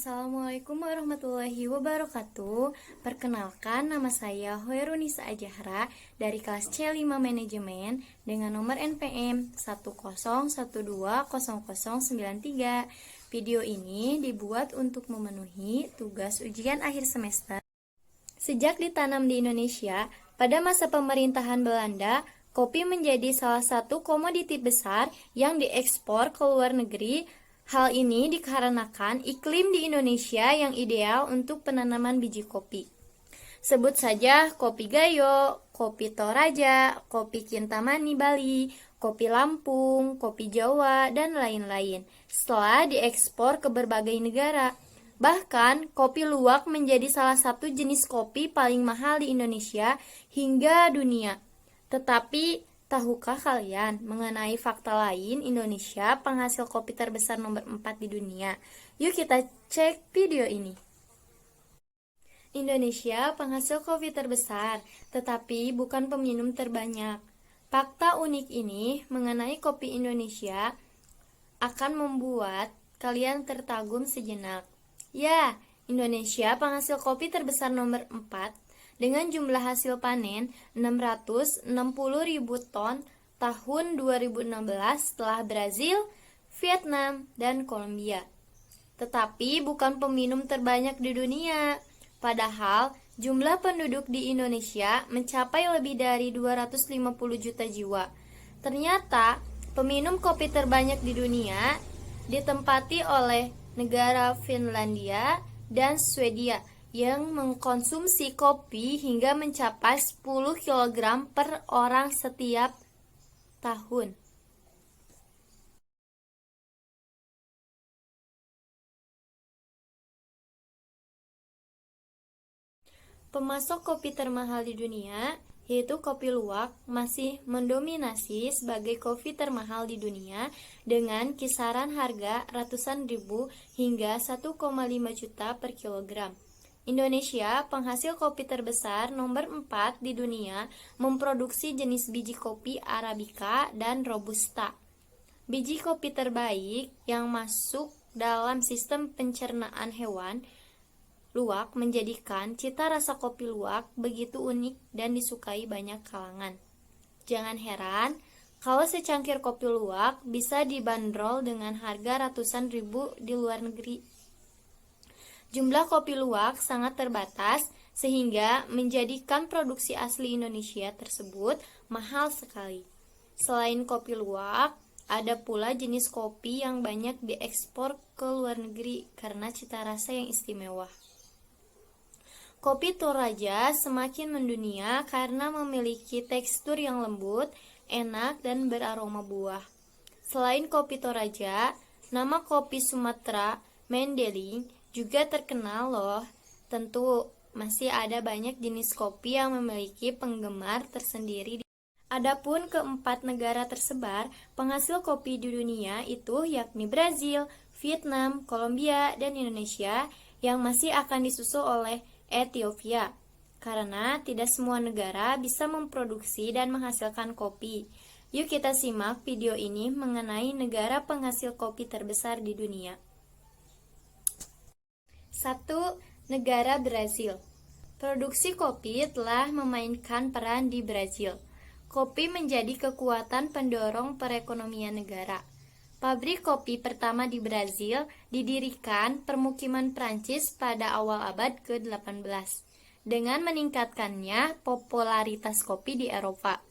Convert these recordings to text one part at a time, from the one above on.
Assalamualaikum warahmatullahi wabarakatuh. Perkenalkan, nama saya Hoerunisa Ajahra dari kelas C5 Manajemen dengan nomor NPM 101200093. Video ini dibuat untuk memenuhi tugas ujian akhir semester. Sejak ditanam di Indonesia, pada masa pemerintahan Belanda, kopi menjadi salah satu komoditi besar yang diekspor ke luar negeri. Hal ini dikarenakan iklim di Indonesia yang ideal untuk penanaman biji kopi. Sebut saja kopi Gayo, kopi Toraja, kopi Kintamani Bali, kopi Lampung, kopi Jawa, dan lain-lain. Setelah diekspor ke berbagai negara, bahkan kopi luwak menjadi salah satu jenis kopi paling mahal di Indonesia hingga dunia. Tetapi, tahukah kalian mengenai fakta lain Indonesia penghasil kopi terbesar nomor 4 di dunia? Yuk kita cek video ini. Indonesia penghasil kopi terbesar, tetapi bukan peminum terbanyak. Fakta unik ini mengenai kopi Indonesia akan membuat kalian tertagum sejenak. Ya, Indonesia penghasil kopi terbesar nomor 4 dengan jumlah hasil panen 660.000 ton tahun 2016 setelah Brazil, Vietnam, dan Kolombia. Tetapi bukan peminum terbanyak di dunia. Padahal jumlah penduduk di Indonesia mencapai lebih dari 250 juta jiwa. Ternyata peminum kopi terbanyak di dunia ditempati oleh negara Finlandia dan Swedia yang mengkonsumsi kopi hingga mencapai 10 kg per orang setiap tahun. Pemasok kopi termahal di dunia, yaitu kopi luwak, masih mendominasi sebagai kopi termahal di dunia dengan kisaran harga ratusan ribu hingga 1,5 juta per kilogram. Indonesia, penghasil kopi terbesar nomor 4 di dunia, memproduksi jenis biji kopi Arabica dan Robusta. Biji kopi terbaik yang masuk dalam sistem pencernaan hewan luwak menjadikan cita rasa kopi luwak begitu unik dan disukai banyak kalangan. Jangan heran kalau secangkir kopi luwak bisa dibanderol dengan harga ratusan ribu di luar negeri. Jumlah kopi luwak sangat terbatas sehingga menjadikan produksi asli Indonesia tersebut mahal sekali. Selain kopi luwak, ada pula jenis kopi yang banyak diekspor ke luar negeri karena cita rasa yang istimewa. Kopi Toraja semakin mendunia karena memiliki tekstur yang lembut, enak, dan beraroma buah. Selain kopi Toraja, nama kopi Sumatera, Mandailing, juga terkenal loh. Tentu masih ada banyak jenis kopi yang memiliki penggemar tersendiri. Adapun keempat negara tersebar penghasil kopi di dunia itu yakni Brazil, Vietnam, Kolombia, dan Indonesia yang masih akan disusul oleh Ethiopia. Karena tidak semua negara bisa memproduksi dan menghasilkan kopi. Yuk kita simak video ini mengenai negara penghasil kopi terbesar di dunia. 1. Negara Brazil. Produksi kopi telah memainkan peran di Brazil. Kopi menjadi kekuatan pendorong perekonomian negara. Pabrik kopi pertama di Brazil didirikan permukiman Prancis pada awal abad ke-18 dengan meningkatkannya popularitas kopi di Eropa.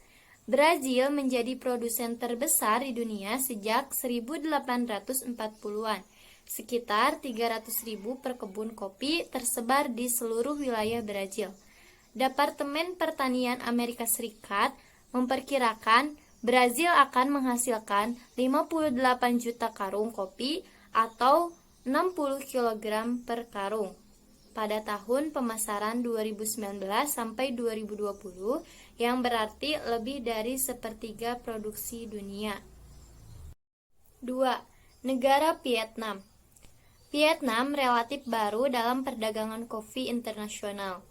Brazil menjadi produsen terbesar di dunia sejak 1840-an. Sekitar 300.000 perkebun kopi tersebar di seluruh wilayah Brazil. Departemen Pertanian Amerika Serikat memperkirakan Brazil akan menghasilkan 58 juta karung kopi atau 60 kg per karung pada tahun pemasaran 2019 sampai 2020 yang berarti lebih dari sepertiga produksi dunia. 2. Negara Vietnam. Vietnam relatif baru dalam perdagangan kopi internasional.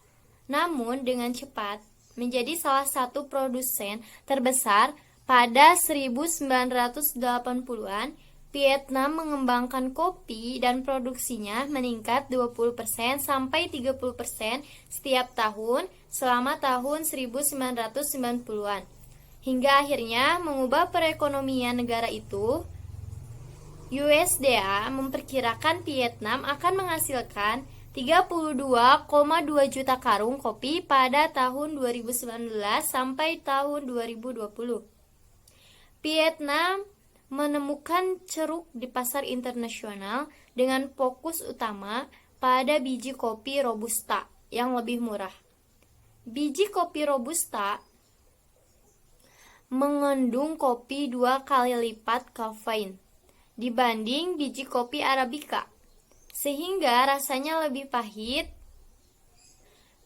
Namun dengan cepat menjadi salah satu produsen terbesar pada 1980-an. Vietnam mengembangkan kopi dan produksinya meningkat 20% sampai 30% setiap tahun selama tahun 1990-an. Hingga akhirnya mengubah perekonomian negara itu. USDA memperkirakan Vietnam akan menghasilkan 32,2 juta karung kopi pada tahun 2019 sampai tahun 2020. Vietnam menemukan ceruk di pasar internasional dengan fokus utama pada biji kopi Robusta yang lebih murah. Biji kopi Robusta mengandung kopi 2 kali lipat kafein dibanding biji kopi Arabica, sehingga rasanya lebih pahit.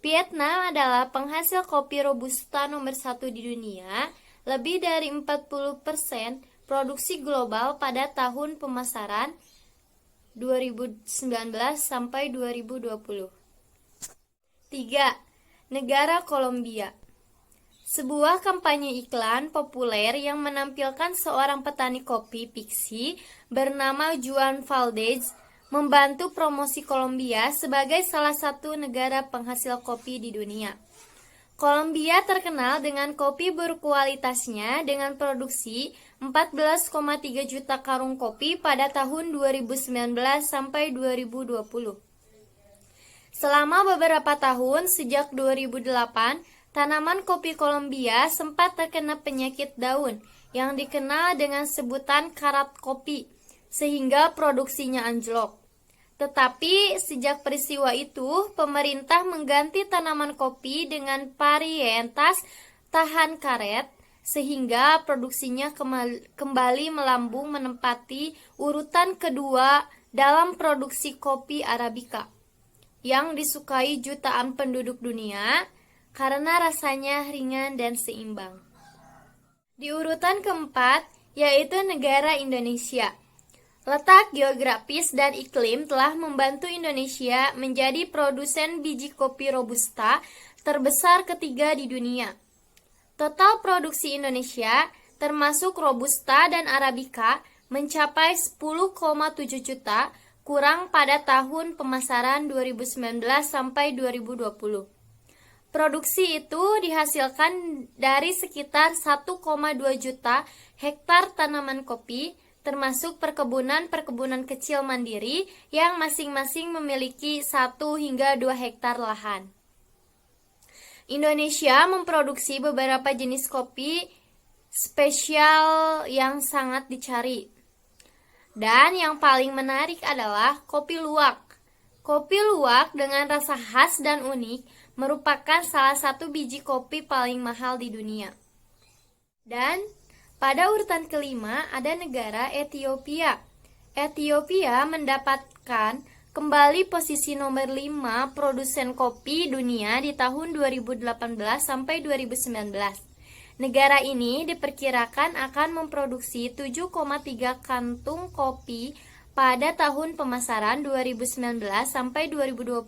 Vietnam adalah penghasil kopi Robusta nomor 1 di dunia, lebih dari 40% produksi global pada tahun pemasaran 2019 sampai 2020. 3. Negara Kolombia. Sebuah kampanye iklan populer yang menampilkan seorang petani kopi fiksi bernama Juan Valdez membantu promosi Kolombia sebagai salah satu negara penghasil kopi di dunia. Kolombia terkenal dengan kopi berkualitasnya dengan produksi 14,3 juta karung kopi pada tahun 2019 sampai 2020. Selama beberapa tahun sejak 2008, tanaman kopi Kolombia sempat terkena penyakit daun yang dikenal dengan sebutan karat kopi, sehingga produksinya anjlok. Tetapi sejak peristiwa itu, pemerintah mengganti tanaman kopi dengan varietas tahan karet, sehingga produksinya kembali melambung menempati urutan kedua dalam produksi kopi Arabica, yang disukai jutaan penduduk dunia karena rasanya ringan dan seimbang. Di urutan keempat, yaitu negara Indonesia. Letak geografis dan iklim telah membantu Indonesia menjadi produsen biji kopi Robusta terbesar ketiga di dunia. Total produksi Indonesia, termasuk Robusta dan Arabica, mencapai 10,7 juta, kurang pada tahun pemasaran 2019 sampai 2020. Produksi itu dihasilkan dari sekitar 1,2 juta hektar tanaman kopi, termasuk perkebunan-perkebunan kecil mandiri yang masing-masing memiliki 1 hingga 2 hektar lahan. Indonesia memproduksi beberapa jenis kopi spesial yang sangat dicari. Dan yang paling menarik adalah kopi luwak. Kopi luwak dengan rasa khas dan unik merupakan salah satu biji kopi paling mahal di dunia. Dan pada urutan kelima ada negara Ethiopia. Ethiopia mendapatkan kembali posisi nomor 5 produsen kopi dunia di tahun 2018 sampai 2019. Negara ini diperkirakan akan memproduksi 7,3 kantung kopi pada tahun pemasaran 2019 sampai 2020.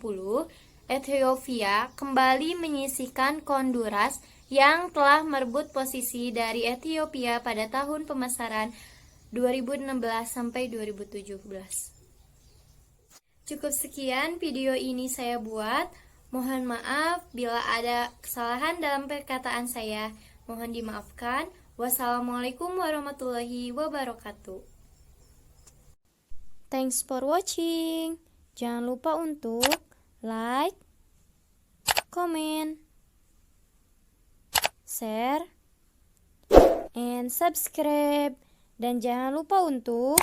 Ethiopia kembali menyisihkan Honduras yang telah merebut posisi dari Ethiopia pada tahun pemasaran 2016 sampai 2017. Cukup sekian video ini saya buat. Mohon maaf bila ada kesalahan dalam perkataan saya. Mohon dimaafkan. Wassalamualaikum warahmatullahi wabarakatuh. Thanks for watching. Jangan lupa untuk like, comment, share, and subscribe. Dan jangan lupa untuk